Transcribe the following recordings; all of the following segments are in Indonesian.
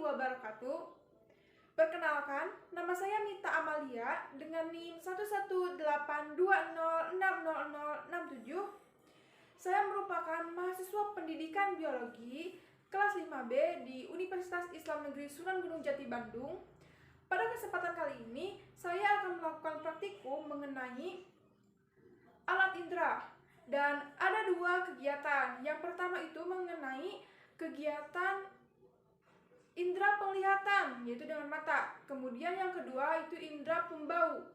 wabarakatuh. Perkenalkan, nama saya Mita Amalia dengan NIM 11820600067. Saya merupakan mahasiswa pendidikan biologi kelas 5B di Universitas Islam Negeri Sunan Gunung Jati, Bandung. Pada kesempatan kali ini, saya akan melakukan praktikum mengenai alat indera. Dan ada dua kegiatan. Yang pertama itu mengenai kegiatan indera penglihatan, yaitu dengan mata. Kemudian yang kedua itu indera pembau.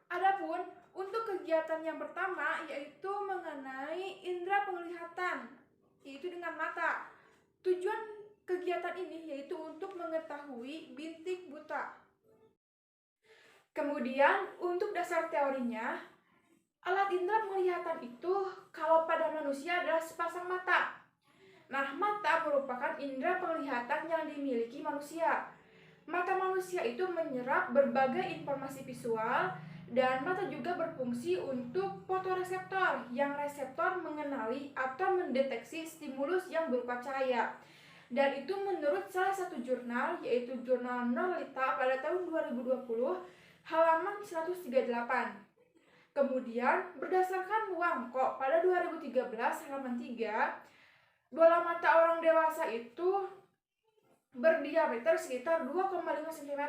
Adapun untuk kegiatan yang pertama yaitu mengenai indera penglihatan, yaitu dengan mata. Tujuan kegiatan ini yaitu untuk mengetahui bintik buta. Kemudian untuk dasar teorinya, alat indera penglihatan itu kalau pada manusia adalah sepasang mata. Nah, mata merupakan indera penglihatan yang dimiliki manusia. Mata manusia itu menyerap berbagai informasi visual dan mata juga berfungsi untuk fotoreseptor, yang reseptor mengenali atau mendeteksi stimulus yang berupa cahaya. Dan itu menurut salah satu jurnal, yaitu jurnal Norlita pada tahun 2020, halaman 138. Kemudian berdasarkan Wangko pada 2013 halaman 3, bola mata orang dewasa itu berdiameter sekitar 2,5 cm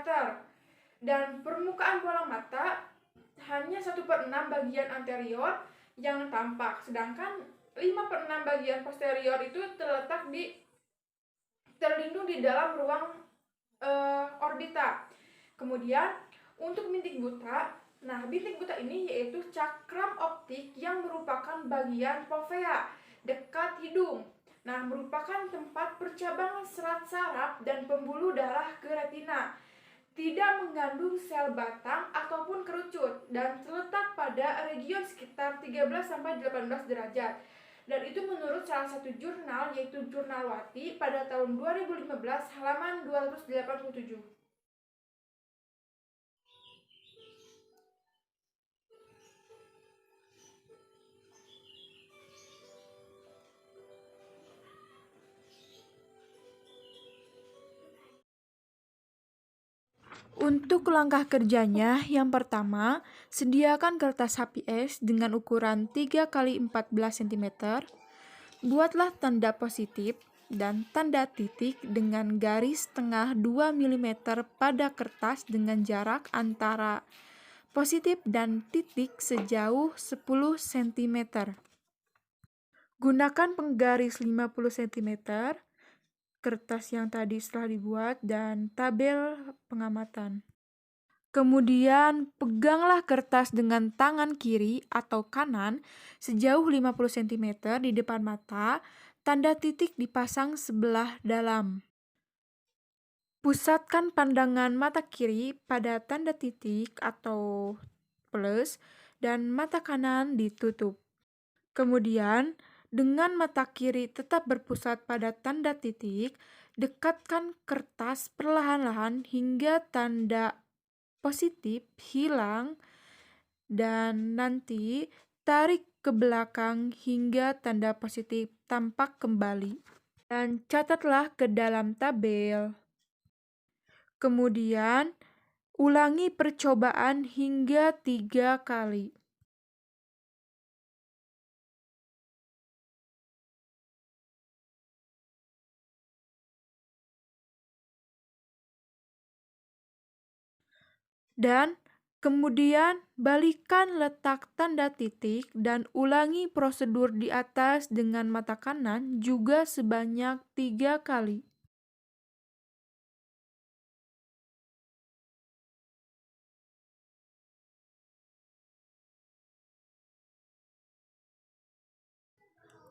dan permukaan bola mata hanya 1/6 bagian anterior yang tampak, sedangkan 5/6 bagian posterior itu terlindung di dalam ruang orbita. Kemudian untuk bintik buta, bintik buta ini yaitu cakram optik yang merupakan bagian fovea dekat hidung. Merupakan tempat percabangan serat saraf dan pembuluh darah ke retina. Tidak mengandung sel batang ataupun kerucut dan terletak pada region sekitar 13-18 derajat. Dan itu menurut salah satu jurnal, yaitu Jurnal Wati pada tahun 2015 halaman 287. Untuk langkah kerjanya, yang pertama, sediakan kertas HPS dengan ukuran 3x14 cm. Buatlah tanda positif dan tanda titik dengan garis tengah 2 mm pada kertas dengan jarak antara positif dan titik sejauh 10 cm. Gunakan penggaris 50 cm, kertas yang tadi setelah dibuat, dan tabel pengamatan. Kemudian peganglah kertas dengan tangan kiri atau kanan sejauh 50 cm di depan mata, tanda titik dipasang sebelah dalam. Pusatkan pandangan mata kiri pada tanda titik atau plus dan mata kanan ditutup. Kemudian dengan mata kiri tetap berpusat pada tanda titik, dekatkan kertas perlahan-lahan hingga tanda positif hilang dan nanti tarik ke belakang hingga tanda positif tampak kembali. Dan catatlah ke dalam tabel. Kemudian ulangi percobaan hingga 3 kali. Dan kemudian balikan letak tanda titik dan ulangi prosedur di atas dengan mata kanan juga sebanyak 3 kali.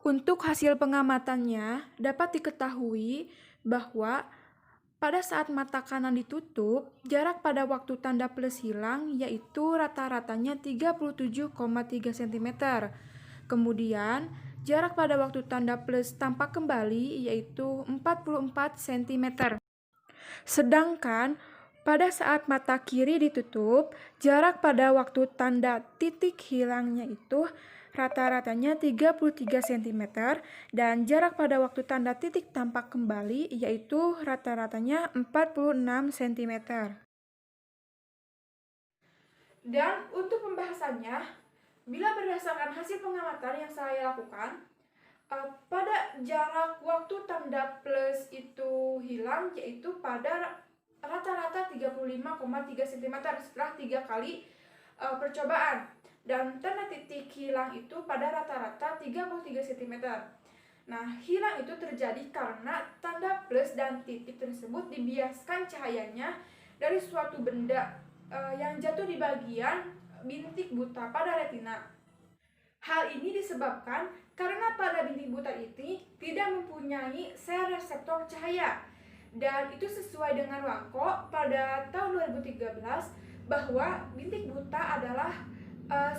Untuk hasil pengamatannya dapat diketahui bahwa pada saat mata kanan ditutup, jarak pada waktu tanda plus hilang yaitu rata-ratanya 37,3 cm. Kemudian, jarak pada waktu tanda plus tampak kembali yaitu 44 cm. Sedangkan pada saat mata kiri ditutup, jarak pada waktu tanda titik hilangnya itu rata-ratanya 33 cm, dan jarak pada waktu tanda titik tampak kembali yaitu rata-ratanya 46 cm. Dan untuk pembahasannya, bila berdasarkan hasil pengamatan yang saya lakukan, pada jarak waktu tanda plus itu hilang yaitu pada rata-rata 35,3 cm setelah 3 kali percobaan, dan tanda titik hilang itu pada rata-rata 33 cm. Nah, hilang itu terjadi karena tanda plus dan titik tersebut dibiaskan cahayanya dari suatu benda yang jatuh di bagian bintik buta pada retina. Hal ini disebabkan karena pada bintik buta ini tidak mempunyai sel reseptor cahaya, dan itu sesuai dengan Wangko pada tahun 2013 bahwa bintik buta adalah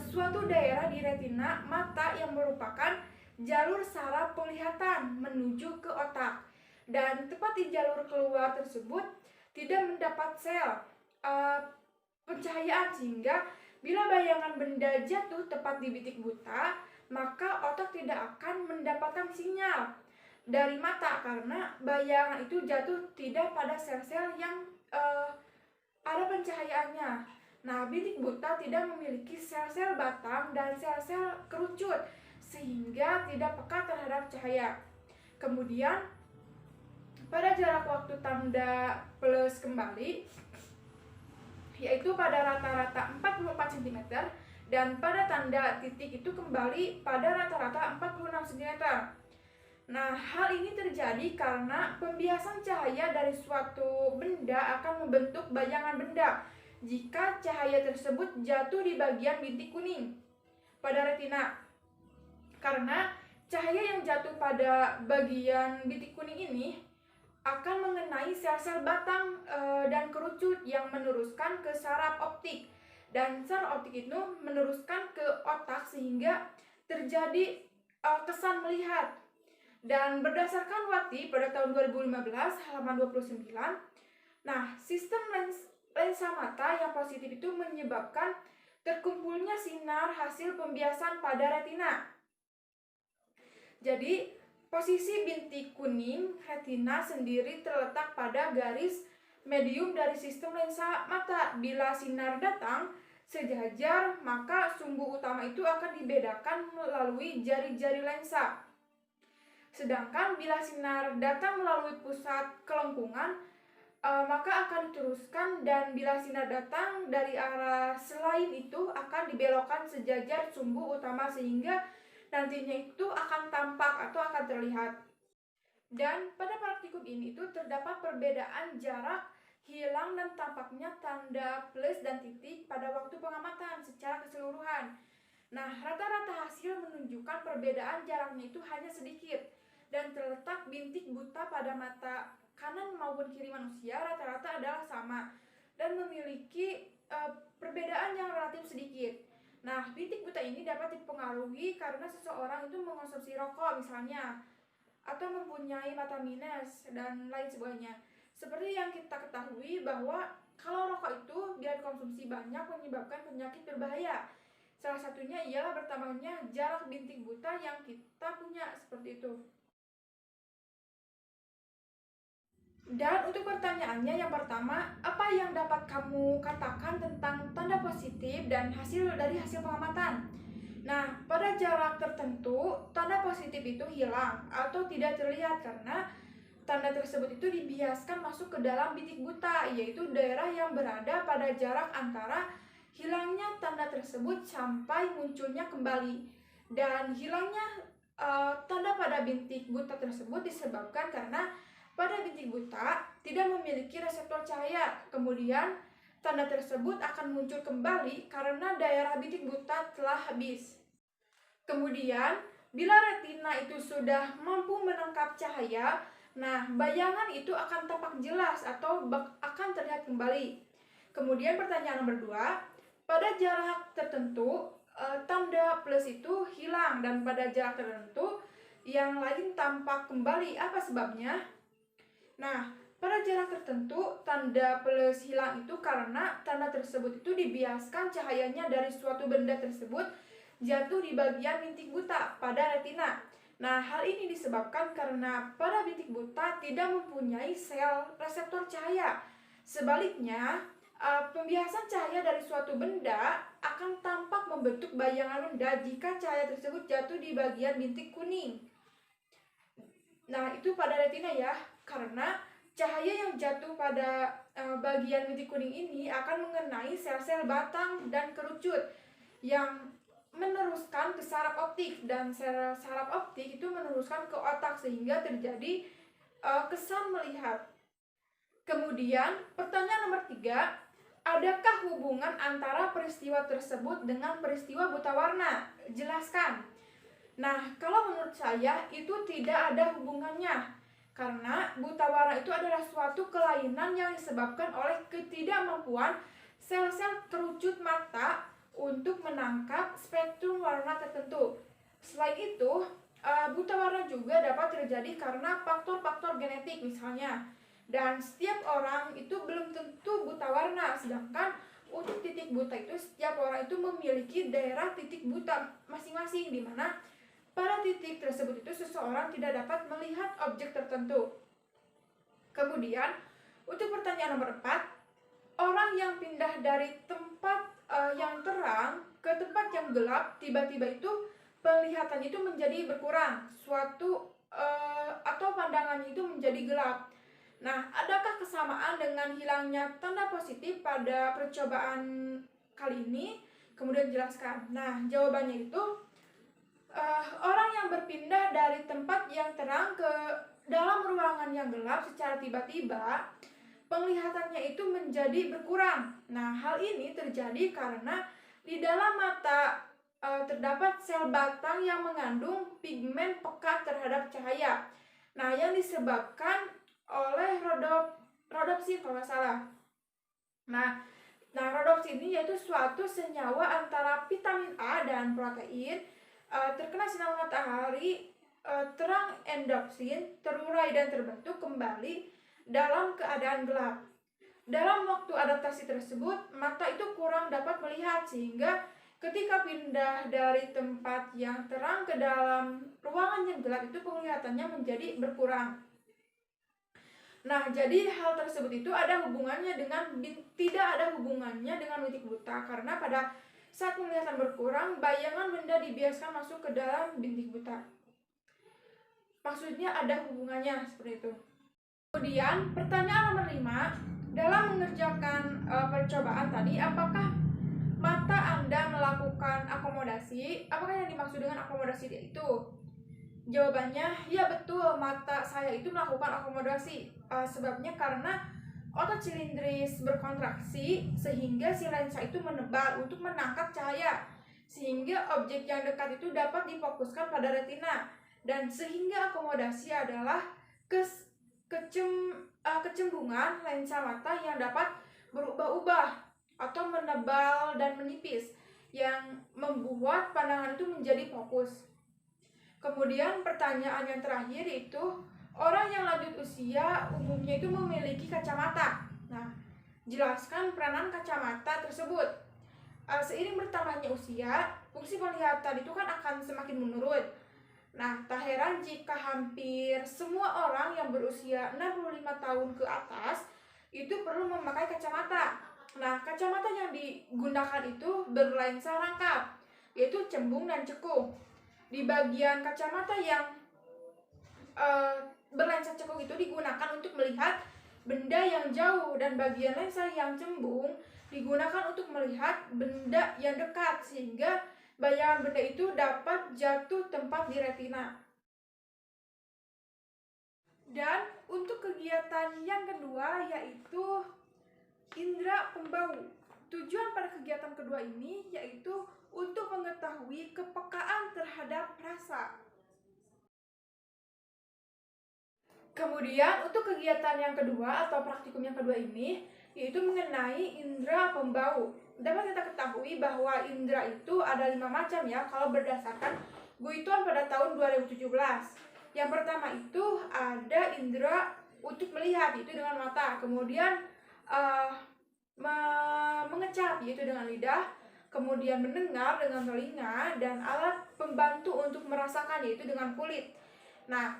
suatu daerah di retina mata yang merupakan jalur saraf penglihatan menuju ke otak, dan tepat di jalur keluar tersebut tidak mendapat sel pencahayaan, sehingga bila bayangan benda jatuh tepat di bintik buta, maka otak tidak akan mendapatkan sinyal dari mata karena bayangan itu jatuh tidak pada sel-sel yang ada pencahayaannya. Nah, bintik buta tidak memiliki sel-sel batang dan sel-sel kerucut sehingga tidak peka terhadap cahaya. Kemudian pada jarak waktu tanda plus kembali yaitu pada rata-rata 44 cm, dan pada tanda titik itu kembali pada rata-rata 46 cm. Nah, hal ini terjadi karena pembiasan cahaya dari suatu benda akan membentuk bayangan benda jika cahaya tersebut jatuh di bagian bintik kuning pada retina. Karena cahaya yang jatuh pada bagian bintik kuning ini akan mengenai sel-sel batang dan kerucut yang meneruskan ke saraf optik, dan saraf optik itu meneruskan ke otak sehingga terjadi kesan melihat. Dan berdasarkan Watty pada tahun 2015 halaman 29, nah, sistem lensa mata yang positif itu menyebabkan terkumpulnya sinar hasil pembiasan pada retina. Jadi, posisi bintik kuning retina sendiri terletak pada garis medium dari sistem lensa mata. Bila sinar datang sejajar, maka sumbu utama itu akan dibedakan melalui jari-jari lensa. Sedangkan bila sinar datang melalui pusat kelengkungan, maka akan diteruskan, dan bila sinar datang dari arah selain itu akan dibelokkan sejajar sumbu utama sehingga nantinya itu akan tampak atau akan terlihat. Dan pada praktikum ini itu terdapat perbedaan jarak hilang dan tampaknya tanda plus dan titik pada waktu pengamatan secara keseluruhan. Nah, rata-rata hasil menunjukkan perbedaan jaraknya itu hanya sedikit, dan terletak bintik buta pada mata kanan maupun kiri manusia rata-rata adalah sama dan memiliki perbedaan yang relatif sedikit. Nah, bintik buta ini dapat dipengaruhi karena seseorang itu mengonsumsi rokok misalnya, atau mempunyai mata minus dan lain sebagainya. Seperti yang kita ketahui bahwa kalau rokok itu bila dikonsumsi banyak menyebabkan penyakit berbahaya. Salah satunya ialah bertambahnya jarak bintik buta yang kita punya, seperti itu. Dan untuk pertanyaannya yang pertama, apa yang dapat kamu katakan tentang tanda positif dan hasil pengamatan? Nah, pada jarak tertentu, tanda positif itu hilang atau tidak terlihat karena tanda tersebut itu dibiaskan masuk ke dalam bintik buta, yaitu daerah yang berada pada jarak antara hilangnya tanda tersebut sampai munculnya kembali. Dan hilangnya tanda pada bintik buta tersebut disebabkan karena pada bintik buta tidak memiliki reseptor cahaya. Kemudian tanda tersebut akan muncul kembali karena daerah bintik buta telah habis. Kemudian bila retina itu sudah mampu menangkap cahaya, nah, bayangan itu akan tampak jelas atau akan terlihat kembali. Kemudian pertanyaan nomor 2, pada jarak tertentu tanda plus itu hilang, dan pada jarak tertentu yang lain tampak kembali. Apa sebabnya? Nah, pada jarak tertentu tanda plus hilang itu karena tanda tersebut itu dibiaskan cahayanya dari suatu benda tersebut jatuh di bagian bintik buta pada retina. Nah, hal ini disebabkan karena pada bintik buta tidak mempunyai sel reseptor cahaya. Sebaliknya, pembiasan cahaya dari suatu benda akan tampak membentuk bayangan benda jika cahaya tersebut jatuh di bagian bintik kuning. Nah, itu pada retina ya, karena cahaya yang jatuh pada bagian bintik kuning ini akan mengenai sel-sel batang dan kerucut yang meneruskan ke saraf optik, dan sel saraf optik itu meneruskan ke otak sehingga terjadi kesan melihat. Kemudian pertanyaan nomor 3, adakah hubungan antara peristiwa tersebut dengan peristiwa buta warna? Jelaskan. Nah, kalau menurut saya itu tidak ada hubungannya, karena buta warna itu adalah suatu kelainan yang disebabkan oleh ketidakmampuan sel-sel kerucut mata untuk menangkap spektrum warna tertentu. Selain itu, buta warna juga dapat terjadi karena faktor-faktor genetik misalnya. Dan setiap orang itu belum tentu buta warna, sedangkan untuk titik buta itu setiap orang itu memiliki daerah titik buta masing-masing, di mana pada titik tersebut itu seseorang tidak dapat melihat objek tertentu. Kemudian, untuk pertanyaan nomor 4, orang yang pindah dari tempat yang terang ke tempat yang gelap, tiba-tiba itu penglihatannya itu menjadi berkurang, atau pandangannya itu menjadi gelap. Nah, adakah kesamaan dengan hilangnya tanda positif pada percobaan kali ini? Kemudian jelaskan. Nah, jawabannya itu orang yang berpindah dari tempat yang terang ke dalam ruangan yang gelap secara tiba-tiba, penglihatannya itu menjadi berkurang. Nah, hal ini terjadi karena di dalam mata terdapat sel batang yang mengandung pigmen pekat terhadap cahaya. Nah, yang disebabkan oleh rodopsin kalau nggak salah. Nah, rodopsin ini yaitu suatu senyawa antara vitamin A dan protein terkena sinar matahari terang endopsin terurai dan terbentuk kembali dalam keadaan gelap. Dalam waktu adaptasi tersebut, mata itu kurang dapat melihat, sehingga ketika pindah dari tempat yang terang ke dalam ruangan yang gelap itu penglihatannya menjadi berkurang. Nah, jadi hal tersebut itu tidak ada hubungannya dengan bintik buta, karena pada saat penglihatan berkurang, bayangan benda dibiarkan masuk ke dalam bintik buta. Maksudnya ada hubungannya seperti itu. Kemudian pertanyaan nomor 5, dalam mengerjakan percobaan tadi, apakah mata Anda melakukan akomodasi? Apakah yang dimaksud dengan akomodasi itu? Jawabannya, ya betul, mata saya itu melakukan akomodasi. Sebabnya karena otot silindris berkontraksi sehingga si lensa itu menebal untuk menangkap cahaya, sehingga objek yang dekat itu dapat difokuskan pada retina, dan sehingga akomodasi adalah kecembungan lensa mata yang dapat berubah-ubah atau menebal dan menipis, yang membuat pandangan itu menjadi fokus. Kemudian pertanyaan yang terakhir itu, orang yang lanjut usia umumnya itu memiliki kacamata. Nah, jelaskan peranan kacamata tersebut. Seiring bertambahnya usia, fungsi penglihatan itu kan akan semakin menurun. Nah, tak heran jika hampir semua orang yang berusia 65 tahun ke atas itu perlu memakai kacamata. Nah, kacamata yang digunakan itu berlensa rangkap, yaitu cembung dan cekung. Di bagian kacamata yang berlensa cekung itu digunakan untuk melihat benda yang jauh, dan bagian lensa yang cembung digunakan untuk melihat benda yang dekat, sehingga bayangan benda itu dapat jatuh tempat di retina. Dan untuk kegiatan yang kedua yaitu indera pembau. Tujuan pada kegiatan kedua ini yaitu untuk mengetahui kepekaan terhadap rasa. Kemudian untuk kegiatan yang kedua atau praktikum yang kedua ini yaitu mengenai indera pembau. Dapat kita ketahui bahwa indera itu ada 5 macam ya, kalau berdasarkan Guituan pada tahun 2017. Yang pertama itu ada indera untuk melihat, yaitu dengan mata. Kemudian mengecap, yaitu dengan lidah. kemudian mendengar dengan telinga, dan alat pembantu untuk merasakan yaitu dengan kulit. Nah,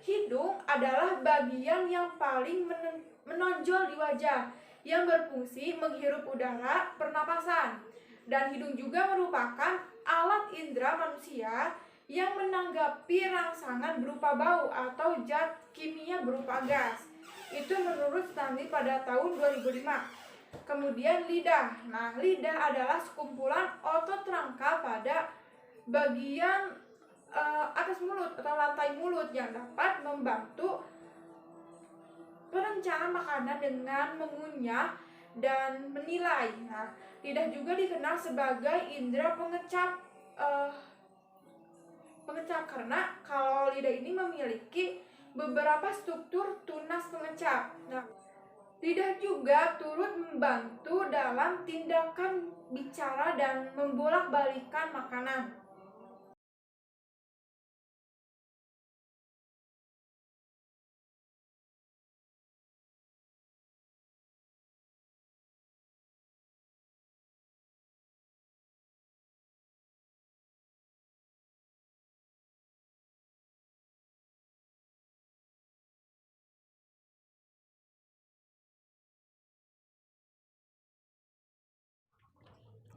hidung adalah bagian yang paling menonjol di wajah, yang berfungsi menghirup udara pernapasan. Dan hidung juga merupakan alat indera manusia yang menanggapi rangsangan berupa bau atau zat kimia berupa gas. Itu menurut Stanley pada tahun 2005. Kemudian lidah. Nah, lidah adalah sekumpulan otot rangka pada bagian atas mulut atau lantai mulut yang dapat membantu perencanaan makanan dengan mengunyah dan menilai. Nah, lidah juga dikenal sebagai indera pengecap karena kalau lidah ini memiliki beberapa struktur tunas pengecap. Nah, lidah juga turut membantu dalam tindakan bicara dan membolak-balikan makanan.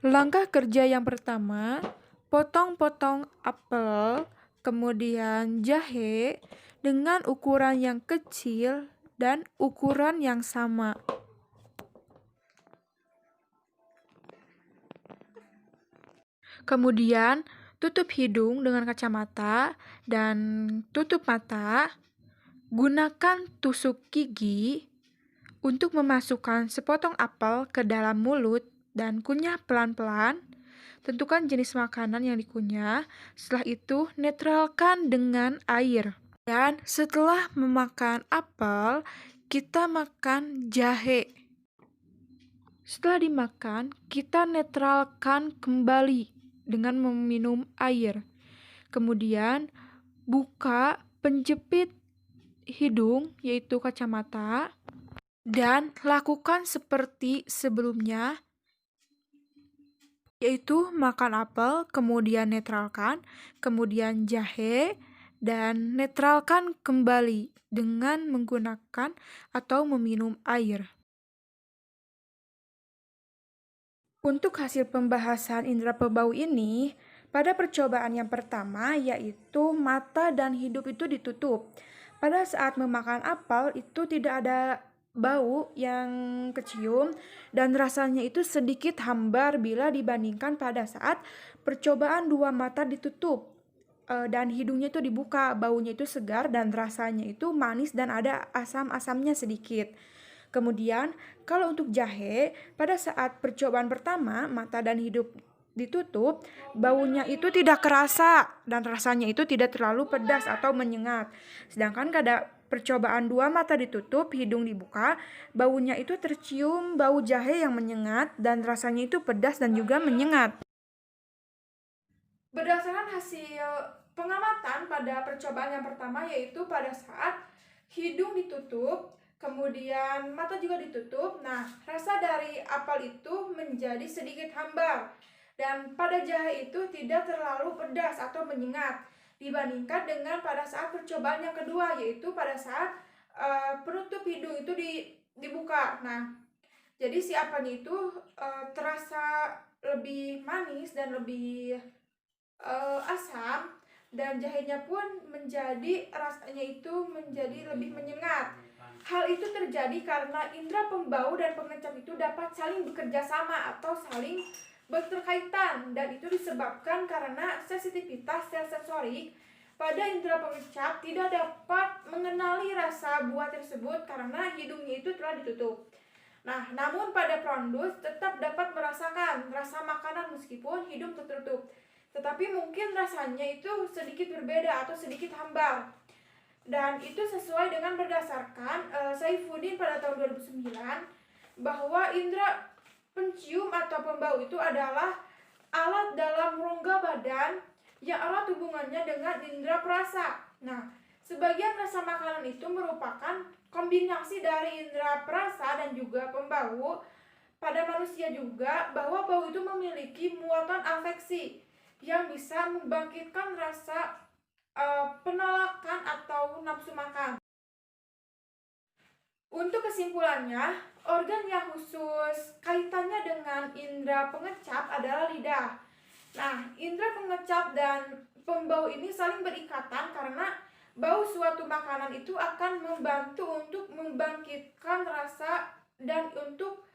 Langkah kerja yang pertama, potong-potong apel, kemudian jahe dengan ukuran yang kecil dan ukuran yang sama. Kemudian, tutup hidung dengan kacamata dan tutup mata. Gunakan tusuk gigi untuk memasukkan sepotong apel ke dalam mulut dan kunyah pelan-pelan. Tentukan jenis makanan yang dikunyah. Setelah itu, netralkan dengan air. Dan setelah memakan apel, kita makan jahe. Setelah dimakan, kita netralkan kembali dengan meminum air. Kemudian, buka penjepit hidung, yaitu kacamata, dan lakukan seperti sebelumnya, yaitu makan apel, kemudian netralkan, kemudian jahe, dan netralkan kembali dengan menggunakan atau meminum air. Untuk hasil pembahasan indera pembau ini, pada percobaan yang pertama yaitu mata dan hidung itu ditutup. Pada saat memakan apel itu tidak ada bau yang kecium dan rasanya itu sedikit hambar bila dibandingkan pada saat percobaan dua mata ditutup dan hidungnya itu dibuka, baunya itu segar dan rasanya itu manis dan ada asam-asamnya sedikit. Kemudian, kalau untuk jahe, pada saat percobaan pertama, mata dan hidung ditutup, baunya itu tidak kerasa dan rasanya itu tidak terlalu pedas atau menyengat. Sedangkan pada percobaan dua mata ditutup, hidung dibuka, baunya itu tercium bau jahe yang menyengat dan rasanya itu pedas dan juga menyengat. Berdasarkan hasil pengamatan pada percobaan yang pertama yaitu pada saat hidung ditutup, kemudian mata juga ditutup. Nah, rasa dari apel itu menjadi sedikit hambar dan pada jahe itu tidak terlalu pedas atau menyengat dibandingkan dengan pada saat percobaan yang kedua yaitu pada saat penutup hidung itu dibuka. Nah, jadi si apelnya itu terasa lebih manis dan lebih asam, dan jahenya pun rasanya itu menjadi lebih menyengat. Hal itu terjadi karena indera pembau dan pengecap itu dapat saling bekerja sama atau saling berkaitan, dan itu disebabkan karena sensitivitas sel sensorik pada indera pengecap tidak dapat mengenali rasa buah tersebut karena hidungnya itu telah ditutup. Nah, namun pada Prondus tetap dapat merasakan rasa makanan meskipun hidung tertutup. Tetapi mungkin rasanya itu sedikit berbeda atau sedikit hambar. Dan itu sesuai dengan berdasarkan Saifuddin pada tahun 2009 bahwa indera pencium atau pembau itu adalah alat dalam rongga badan yang erat hubungannya dengan indera perasa. Nah, sebagian rasa makanan itu merupakan kombinasi dari indera perasa dan juga pembau. pada manusia juga bahwa bau itu memiliki muatan afeksi yang bisa membangkitkan rasa penolakan atau nafsu makan. Untuk kesimpulannya, organ yang khusus kaitannya dengan indera pengecap adalah lidah. Nah, indera pengecap dan pembau ini saling berikatan karena bau suatu makanan itu akan membantu untuk membangkitkan rasa dan untuk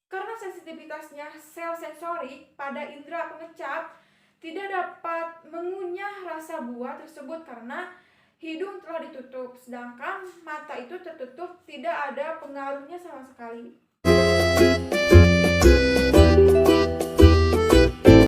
karena sensitivitasnya sel sensorik pada indera pengecap tidak dapat mengunyah rasa buah tersebut karena hidung telah ditutup, sedangkan mata itu tertutup, tidak ada pengaruhnya sama sekali.